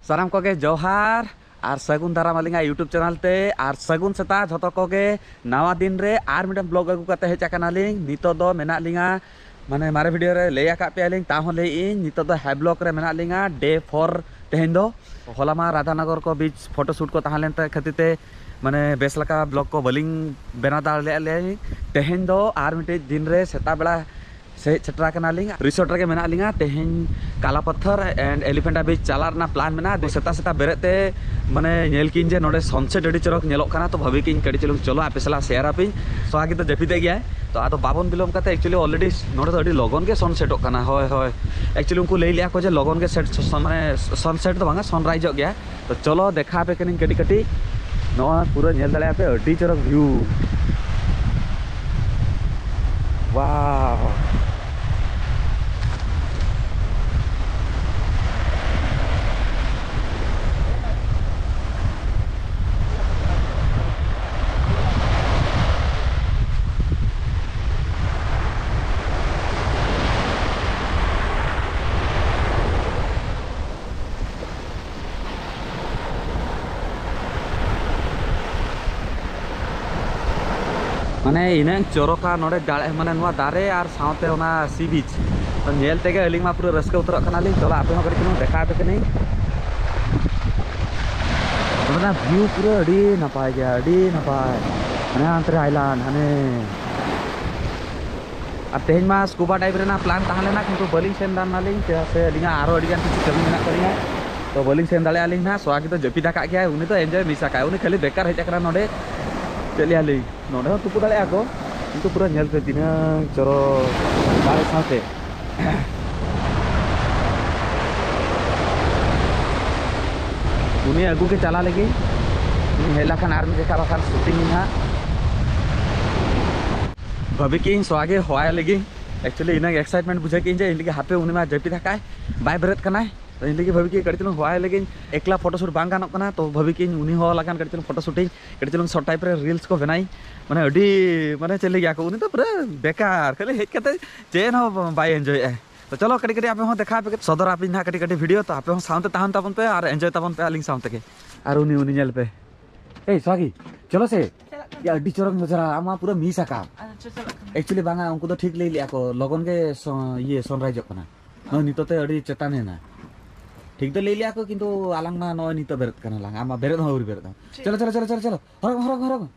साराम को के जोहार और सगुन दाराम आलिंगा यूट्यूब चैनल ते और सगुन सेता झोतो को के नवा दिन रे आर मिडम ब्लॉग अगु कते हेच आकनालिंग नितो दो मेना लिंगा माने मारे वीडियो रे लेया का पे आलिंग ताहो ले इन नितो दो है ब्लॉग रे मेना लिंगा डे 4 तेहेन दो होलामा राधानगर को बीच फोटो शूट को ताहलेन ते खतिते माने बेस लका ब्लॉग को बलिंग बेना दाले ले तेहेन दो आर मिटे दिन रे सेता बेला से छटरा कनालिंग रिसोर्ट रे मेना लिंगा तेहेन काला पत्थर एंड एलिफेंटा बीच चलारना प्लान मेना दो सेता सेता बेरेते माने नेल किन जे नोडे सनसेट अडी चरक नेलोक काना तो भाभी किन कडी चलुंग चलो आपे सला शेयर आपी सो आगे तो जपिते गया तो आतो बाबन बिलोम काते एक्चुअली ऑलरेडी नोडे तो अडी लगन के सनसेटक काना होय होय एक्चुअली उनको ले लिया को जे लगन के सेट माने सनसेट तो बांगा सनराइज गया तो चलो देखा पे कनिन कटी कटी नो पूरा नेल दले आपे अडी चरक व्यू वाओ माने इना चोरोका नोडे दाड़े माने नोआ दारे और सावते ओना सी बीच तो नेल तेगे अलिंग मा पूरा रस्के उतर कनाली चलो आपे हो करी देखा पे कनी ओना व्यू पूरा अडी नपाय गया अडी नपाय माने अंतरे आइलैंड हने अब तेज मा स्कूबा डाइव रेना प्लान ताहलेना किंतु बलिंग सेन दान नालिंग से अलिंगा आरो अडी गान किछु कमी मेना करिया तो बलिंग सेन दाले आलिंग ना स्वागत तो जपी दाका गया उनी तो एंजॉय मिसा का उनी खाली बेकार हेज करा नोडे चलिए आली नोडे हो तुपु दाले आको किंतु पूरा नेल पे दिना चरो दाले साथे उनी अगु के चला लगी हेला खान आर्मी देखा बाखान शूटिंग ना भाभी की स्वागे होया लगी एक्चुअली इना एक्साइटमेंट बुझे कि जे इनके हाथे उनी मा जपी थाकाय बाय बरत कनाय तो इनके भाभी की कड़ी चलूँ होया लगी एकला फोटो शूट बांग गानों कना तो भाभी की उनी हो लगान कड़ी चलूँ फोटो शूटिंग कड़ी चलूँ शॉर्ट टाइप रे रील्स को बनाई माने अडी माने चले गया को उनी तो पूरा बेकार खाली हेज कते चेन हो बाय एंजॉय है तो चलो कड़ी कड़ी आपे हो देखा पे सदर आपी ना कड़ी कड़ी वीडियो तो आपे हो साउंड ताहन ताबन पे और एंजॉय ताबन पे आलिंग साउंड के और उनी उनी नेल पे ए स्वागी चलो से या अडी चरक नजरा आमा पूरा मिस आका एक्चुअली बांगा उनको तो ठीक ले लिया को लगन के ये सनराइज कना न नितोते अडी चेताने ना ठीक तो ले लिया को किंतु आलंग ना नो नितो बेरत कना लांग आमा बेरत हो बेरत चलो चलो चलो चलो चलो हरग हरग हरग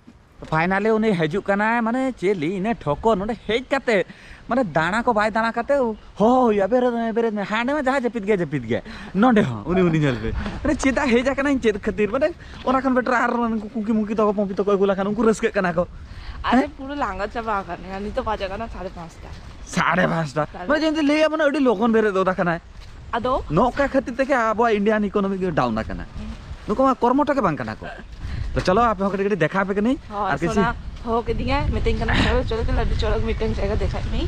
फाइनली उनी हेजु कना माने चेली इने ठोको नोडे हेज काते माने दाना को बाय दाना काते हो या बेरत में हांडे में जहां जपित गया नोडे हो उनी उनी जल पे माने चेता हेजा कना चेत खतिर माने ओना खन बेटर आर कुकी मुकी तो पंपी तो कोइगुला खान उनको रसके कना को अरे पूरा लांगा चबा करने अनि तो बाजा कना 5:30 माने जेंते ले माने अडी लोगन बेरे दोदा कना अदो नौका खतिर ते आबो इंडियन इकोनॉमी डाउन कना नुको कर्मटा के बांग कना को तो चलो आप हो कड़ी देखा पे नहीं और किसी हो के दिया मीटिंग करना चलो चलो तो लड्डू चलो मीटिंग जाएगा देखा नहीं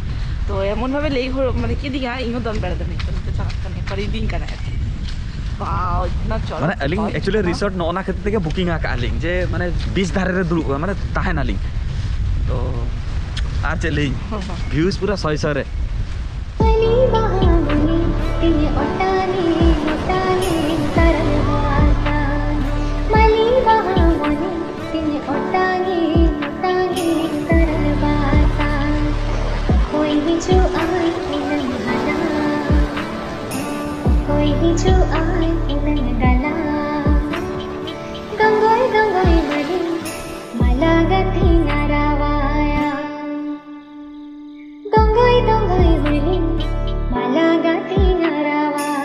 तो एमन भावे ले हो माने की दिया इहो दम बेड़ दनी तो चला करने पर दिन करना है वाओ इतना चलो माने अलिंग एक्चुअली रिसोर्ट नोना खतिर के बुकिंग आका अलिंग जे माने 20 धारे रे दुरु माने ताहे नालिंग तो आ चली व्यूज पूरा सही सरे Malaga tinarawa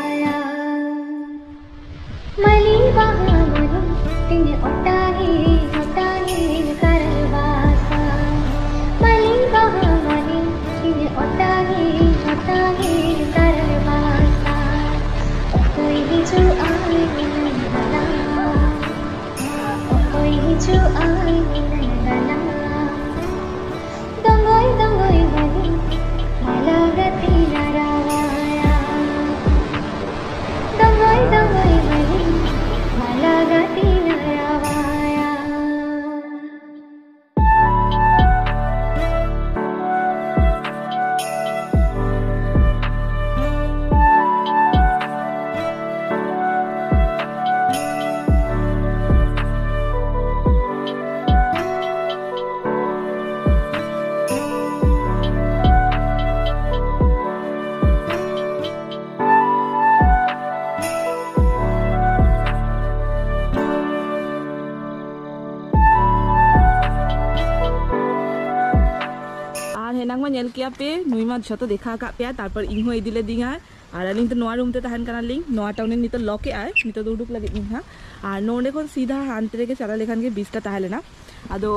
एनांग मा नेल किया पे नुई मा झोतो देखा का पे तारपर इन हो इदी ले दिंगा और अलिंग तो नोआ रूम ते तहन कना लिंग नोआ टाउन नितो लॉक आय नितो दो उडुक लगे इन हा और नोडे खन सीधा हांते के चला लेखान के बीचटा ताहेलेना आदो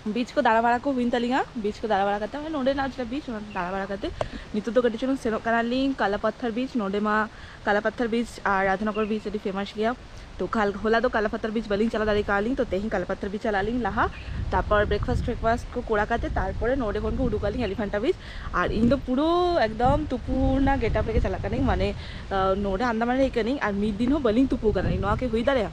बीच को दाड़ा बाड़ा को हुइन तलिंगा बीच को दाड़ा बाड़ा करते हैं नोडे नाच बीच दाड़ा बाड़ा करते नितो तो कटी चलो सेनो कना लिंग काला पत्थर बीच नोडे मा काला पत्थर बीच और राधानगर बीच अभी फेमस गया तो खाल होला तो काला पत्थर बीच बलिंग चला दाड़ी कालिंग तो तेही काला पत्थर बीच चला लिंग लाहा तापर ब्रेकफास्ट को कोड़ा काते तारपरे नोडे कोन को उडुकालिंग एलिफेंटा बीच और इन दो पुरो एकदम तुपुना गेटअप लेके चला कनिंग माने नोडे अंदामान हे कनिंग और मिड दिन हो बलिंग तुपु कनिंग नोआ के हुई दाड़े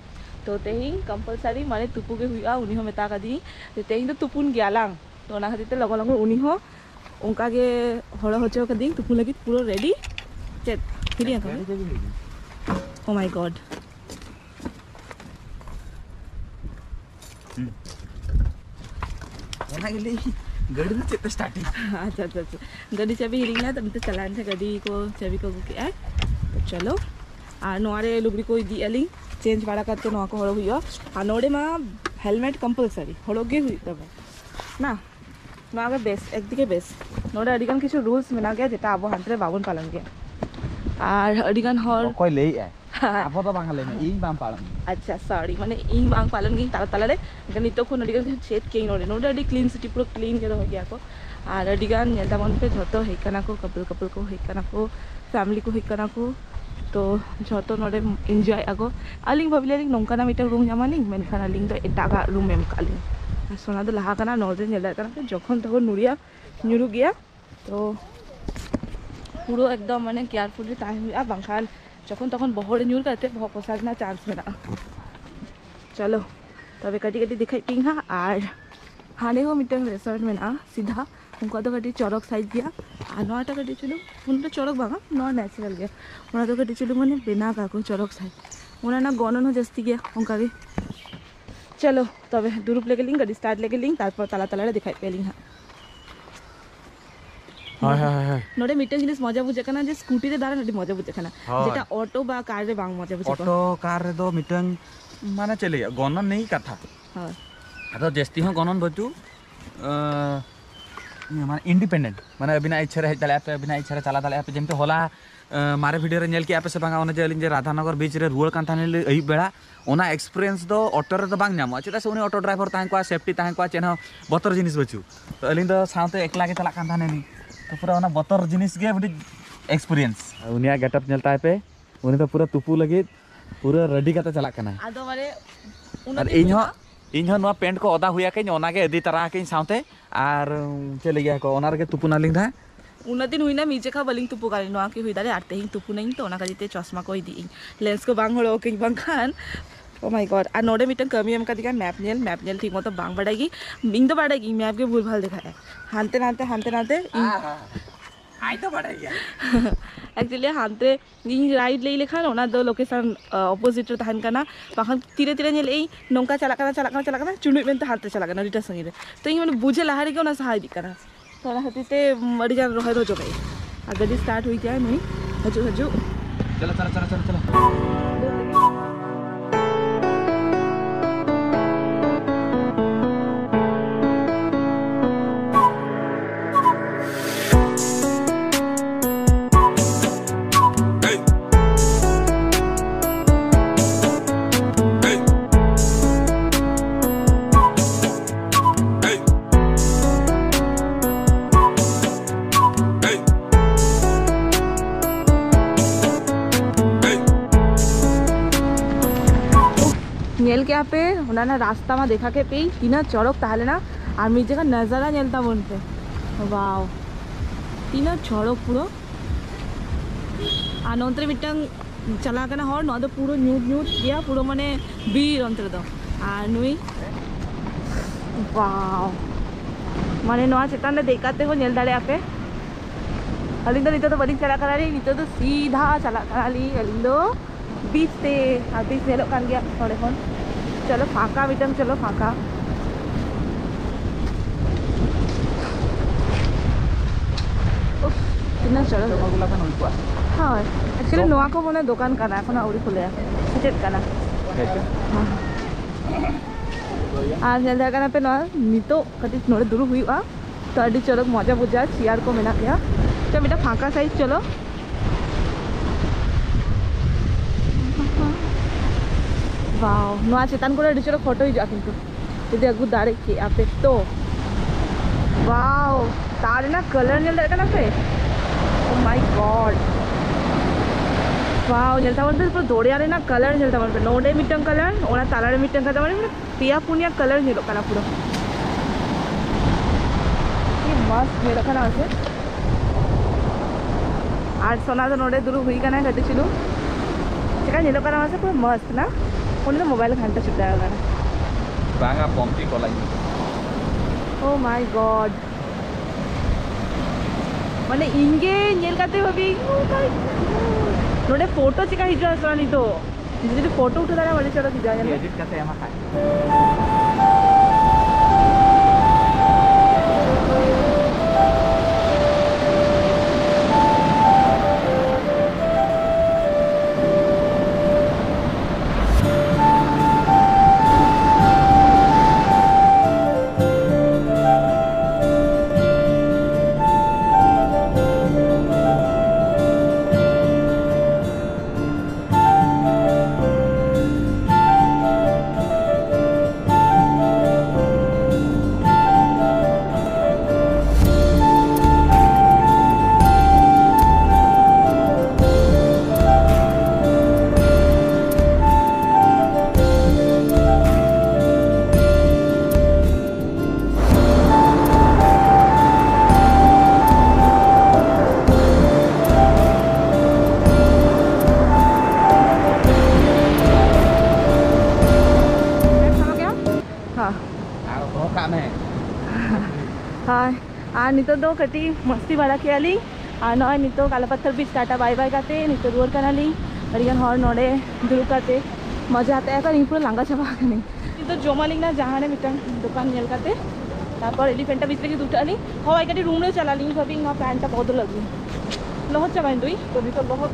तो तेही कंपलसरी माने तुपु के हुआ उनी हो मेता कदी तो तेही तो तुपुन गयालांग तो ना खातिर लगो लगो उनी हो उनका के हड़ा होचो कदी तुपु लगी पूरा रेडी चेक हिरिया का ओ माय गॉड गाड़ी में चेत स्टार्टिंग अच्छा अच्छा अच्छा गाड़ी चाबी हिरिंग ना तो चलान से गाड़ी को चाबी को के आए तो चलो और नोरे लुगड़ी को दी अली चेंज बाड़ा करते नोआ को हड़ो हुआ और नोडे मा हेलमेट कंपलसरी हड़ोगे हुई तब ना नोआ के बेस एक दिके बेस नोडे अडिगान किछु रूल्स मेना गया जेटा आबो हांतरे बाबन पालन गया और अडिगान हर कोई ले आबो तो बांगा लेना इन बाम पालन अच्छा सॉरी माने इन बांग पालन गिंग ताला ताला रे नितो को अडिगान चेत के नोडे नोडे अडी क्लीन सिटी पूरा क्लीन के हो गया को और अडिगान नेलदा मन पे झतो हेकना को कपल को हेकना को फैमिली को हेकना को तो झतो नोडे एंजॉय आगो अलिंग भाबिले नोंकाना मिटा रूम जामालिंग मेनखान अलिंग तो एटागा रूम एम कालिंग सोना तो लहा कना नोडे नेला कना जखन तखन नुरिया नुरु गया तो पूरा एकदम माने केयरफुली ताहे हुआ बांखान जखन तखन बहरे नुर करते बहुत पोसागना चांस मेना चलो तबे कटी कटी दिखाई पिंग हा और हाने हो मिटन रिसोर्ट में ना सीधा उनका तो कटी चौरक साइज गया और नोटा कटी चलो उन तो चौरक बांगा नॉट नेचुरल गया उन्हें तो कटी चलो मैंने बिना का को चौरक साइज उन्हें ना गणन हो जस्ती गया उनका भी चलो तबे दुरुप लेके लिंग गाड़ी स्टार्ट लेके लिंग तारपर ताला ताला दिखाई पे लिंग हाय हाय हाय नोडे मिटन जिनिस मजा बुझे कना जे स्कूटी रे दारा नडी मजा बुझे कना जेटा ऑटो बा कार रे बांग मजा बुझे ऑटो कार रे दो मिटन माने चले गणन नहीं कथा हां अतो जस्ती हो गणन बचू माने इंडिपेंडेंट माने अबिना इच्छा रे हेतले पे अबिना इच्छा रे चला दले पे जेमते होला मारे वीडियो रे नेल के आपे से बांगा ओने जे अलिन जे राधानगर बीच रे रुअल कान थाने अई बेड़ा ओना एक्सपीरियंस दो ऑटो रे तो बांग नामो चेता से उनी ऑटो ड्राइवर ताहे को सेफ्टी ताहे को चेन बतर जिनिस बचू तो अलिन दो साउते एकला के चला कान थाने नी तो पूरा ओना बतर जिनिस गे बडी एक्सपीरियंस उनिया गेटअप नेलता है पे उनी तो पूरा तुपु लगे पूरा रेडी काते चला कना आदो मारे और इन नो पेंट को अदा हुआ के ओना के अदी तरा के साउते और चले गया को ओना रे तुपुना लिंग था उन दिन हुईना मीजे खा बलिंग तुपु गाली नोआ के हुई दारे आते ही तुपु नहीं तो ओना काजिते चश्मा को दी लेंस को बांग हड़ो के बांखान ओ माय गॉड आ नोडे मिटन कमी एम का दिखा मैप नेल ठीक मतो बांग बढ़ाएगी बिंग तो बढ़ाएगी मैप के भूल भाल दिखाया हांते नाते आई तो बढ़ाएगी एक्चुअली हांते इन राइट ले लेखान ओना दो लोकेशन ऑपोजिट रे तहन कना बाखन तीरे तीरे नेल एई नोंका चला कना चुनुई मेन तो हांते चला कना रिटा संगी रे तो इन माने बुझे लहारी के ओना सहाय दी कना तो ओना हतीते अड़ी जान रहे दो जगह आ गाड़ी स्टार्ट हुई जाए नहीं हजू चलो नेल के पे ना रास्ता में देखा के पे तीना चौड़क ताहले ना और मिर्जे का नज़ारा नेलता मन पे वाव तीना चौड़क पूरा और नंतर मिटन चला कना हर न तो पूरा न्यूट गया पूरा माने बीर अंतर दो और नुई वाव माने नवा चेतान देखाते हो नेल दाड़े पे अलिंग तो नितो तो बड़ी चला करा ली नितो तो सीधा चला करा ली अलिंग दो बीच ते और बीच नेलो कान गया थोड़े फोन चलो फाका मिटन चलो फाका कितना चलो हाँ एक्चुअली नोआ को मने दुकान करना है आउरी खुले सेट करना और नेल करना पे नोआ नितो कति नोड़े दूर हुई तो अभी चलो मजा बुझा चेयर को मेना गया तो बेटा फाँका साइज चलो वाओ नोआ चेतान को अभी चलो फोटो हिजा किंतु जुदी अगू दाड़े के आपे तो वाओ तारे ना कलर नेल दाड़े ना पे ओ माय गॉड वाओ नेलता बोलते पूरा दौड़े आरे ना कलर नेलता बोलते नोडे मिटन कलर ओना तालारे मिटन कलर माने पिया पुनिया कलर नेलो काना पूरा ये मस्त नेलो काना आछे आर सोना तो नोडे दुरु हुई काना गड्डी चिलु चेका नेलो काना आछे पूरा मस्त ना उन्हें तो मोबाइल घंटा चुप जाएगा ना बांगा पम्पी को लगी ओ माय गॉड माने इंगे नेल काते भाभी ओ माय नोडे फोटो चिका हिजो असरानी तो जदी फोटो उठा दारा वाले चलो हिजो जाने एडिट करते एमा काय हाँ आ नितो दो कटी मस्ती बड़ा खेली आ नॉय नितो काला पत्थर बीच टाटा बाय बाय काते नितो रुआर कनाली अरियन हर नोडे दुरुब काते मजा आता है का पूरा लांगा चाबा नहीं नितो जोमालिंग ना जहाँ ने मिटन दुकान नेल काते तापर एलिफेंटा बीच लेके दुटाली हवाई काटी रूम में चला ली भाभी वहाँ पैंटा बहुत लगी लोहत चाबाइन दुई तो नितो लोहत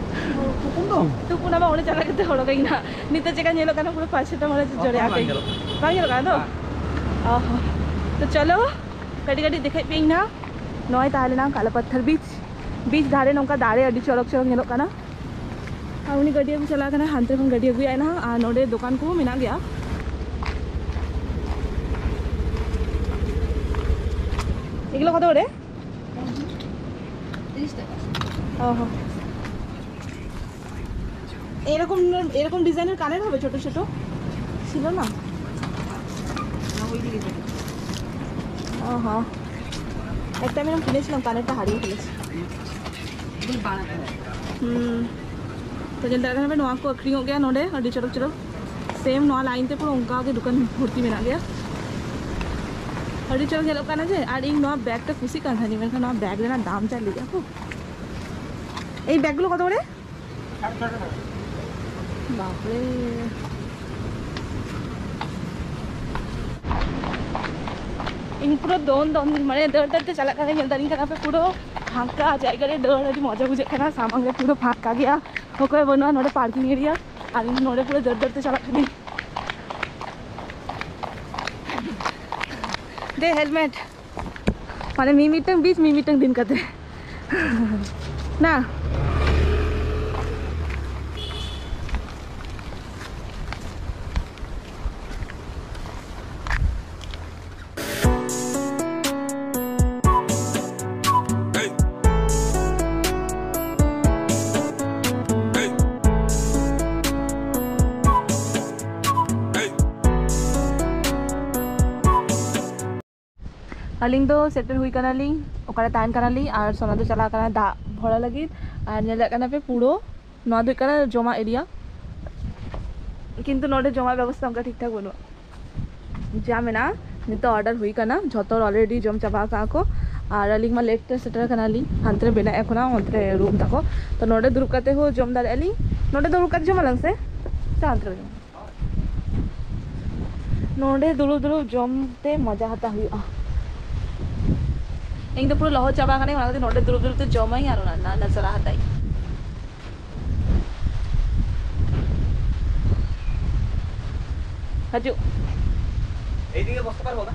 तू पुना में उन्हें चला के थोड़ा कहीं ना नितो चेका नेलो काना पूरा पाछे तो मारे जोरे आ गई बांग नेलो काना तो तो चलो कटी कटी दिखाई पे ना नॉय ताले ना काला पत्थर बीच धारे नौका दाड़े अड़ी चौड़क चौड़क नेलो काना आ उनी गड्डी भी चला काना हांते खन गड्डी भी आए ना आ नोडे दुकान को मेना गया एगुलो कत करे 30 টাকা ओहो এরকম এরকম ডিজাইনের কানের হবে ছোট ছোট ছিল না हाँ एक टाइम हम किने कानेरटा हारिए फेलेছি तो जल्दी पे नोआ को अखरी हो गया नोडे अड़ी चरक चरक सेम नोआ लाइन ते पूरा उनका के दुकान भर्ती में आ गया अड़ी चरक चलो काना जे और इन नोआ बैग टा खुशी कान थानी मेरे नोआ बैग लेना दाम चाल लिया को এই ব্যাগগুলো কত করে 800 টাকা बाप रे इन पूरा दोन मैं दौड़ दौड़ते चला कर दानी पे पूरा फाँका जगह दौड़ अभी मजा बुझे सामान पूरा फाँका गया ओके बनवा नोड़े पार्किंग एरिया और नोड़े पूरा दौड़ दौड़ते चला कर दे हेलमेट माने मिमिटंग बीच मिमिटंग दिन करते ना अलिंग दो सेटल हुई कनाली ओकरा तान कनाली और सोना दो चला कना दा भरा लगी और नेला कना पे पूरो नोआ दो कना जमा एरिया किंतु नोडे जमा व्यवस्था उनका ठीक ठाक बनो जा मेना नितो ऑर्डर हुई कना झतो ऑलरेडी जम चाबा का को और अलिंग मा लेट सेटल कनाली हांतरे बेना एखोना अंतरे रूम तको तो नोडे दुरुब काते हो जम दार अलिंग नोडे दुरुब काते जमा लंग से हांतरे नोडे दुरुब जमते मजा हता हुआ इन तो पूरा लहर चाबा खाने वाला नोटे दुरुब दुरुब तो जमा ही आरो ना नजर आता है हजू এইদিকে বসতে পারবো না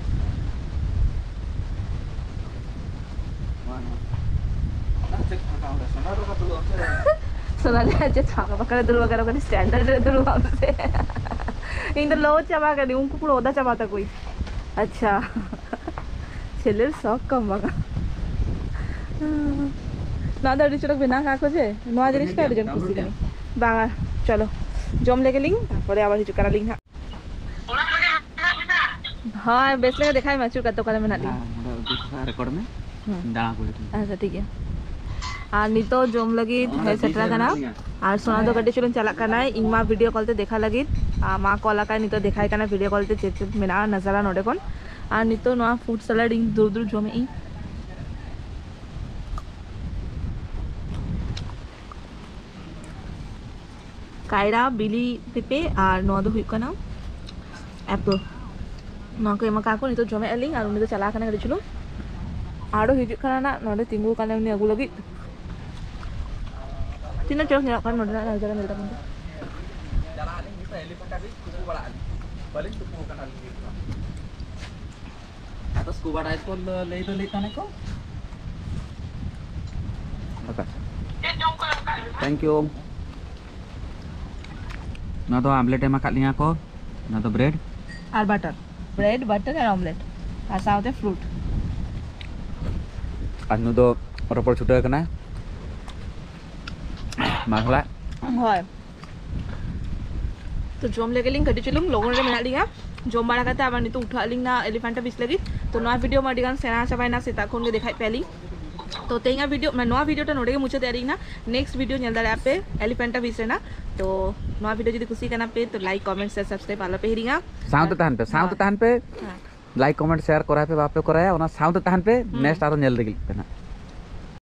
Sonali aja cakap pakai dulu pakai kan standar dulu हमसे इन तो लो चबा कर दी उनको पूरा ओदा चबाता कोई अच्छा चले शौक कम बगा ना दाड़ी चलक बिना खा खोजे नवा जिनिस का जन खुशी कनी बागा चलो जम लेके लिंग तारपरे आबार हिजु करा लिंग हां बेस लेके देखाई माचुर का तो कले में ना लिंग रेकॉर्ड में दाना को अच्छा ठीक है আর নিতো জম লাগি হয়ে সেটরা কানা আর সোনা তো কাটি চলুন চালাক কানা ইংমা ভিডিও কলতে দেখা লাগি মা কলা কাই নিতো দেখাই কানা ভিডিও কলতে চেচ মেনা নজারা নডে কোন আর নিতো নোয়া ফুড স্যালাড ইং দূর দূর জমে ই কায়রা বিলি পেপে আর নোয়া দো হুই কানা অ্যাপল নোয়া কো এমা কাকো নিতো জমে এলিং আর উনি তো চালাক কানা কাটি চলুন আরো হিজু কানা না নডে তিঙ্গু কানা উনি আগু লাগি Tina cok nyok kan udah ajaran dari teman. Jalan ini kita elephant tadi kubu bala ali. Paling kubu kan ali. Atau scuba dive ko le to leta ne ko. Okay. Thank you. ना तो omelette एमा खा लिया को ना तो bread और butter और ऑमलेट और साथ में फ्रूट अनु तो रोपड़ छुटे कना माखला হয় তো জম লেগে লিং কাটি চলুম লগন রে মেনা লিঙা জম বাড়া কাতে আবার নিতো উঠা লিং না এলিফ্যান্টা বিস লাগি তো নয়া ভিডিও মাডি গান সেনা চাবাই না সেটা কোন দেখাই পেলি तो तेंगा वीडियो मैं नया वीडियो नोड़े के मुझे तैयारी ना नेक्स्ट वीडियो चल रहा है पे एलिफेंटा विषय ना तो नया वीडियो जो खुशी करना पे तो लाइक कमेंट शेयर सब्सक्राइब आला पे हिरिंगा साउंड तहन पे लाइक कमेंट शेयर करा पे बाप पे करा है और साउंड तहन पे नेक्स्ट आरो नेल देगिल पे ना